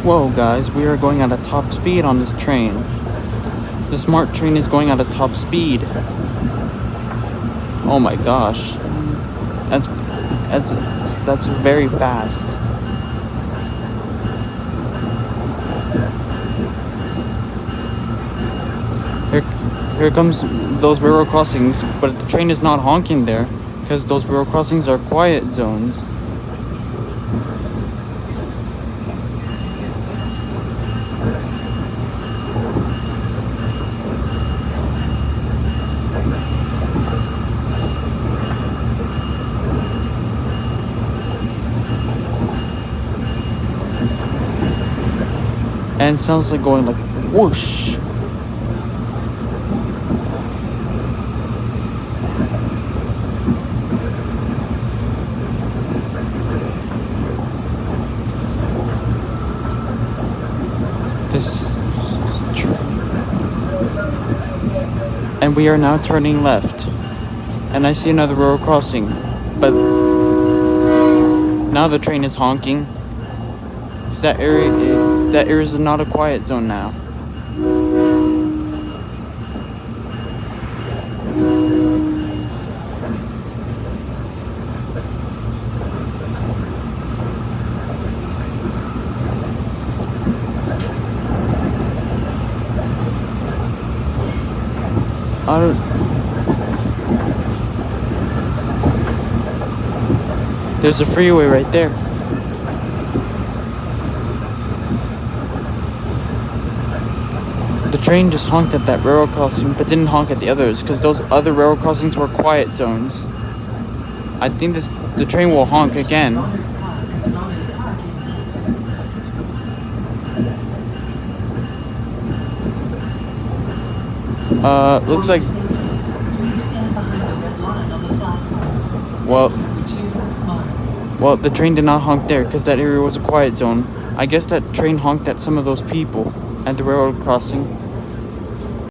Whoa, guys, we are going at a top speed on this train. The smart train is going at a top speed. Oh my gosh. That's that's very fast. Here comes those railroad crossings, but the train is not honking there because those railroad crossings are quiet zones. And it sounds like going like whoosh. And we are now turning left. And I see another railroad crossing. But now the train is honking. Because that area is not a quiet zone now. There's a freeway right there. The train just honked at that railroad crossing, but didn't honk at the others, because those other railroad crossings were quiet zones. I think the train will honk again. Looks like... Well, the train did not honk there because that area was a quiet zone. I guess that train honked at some of those people at the railroad crossing.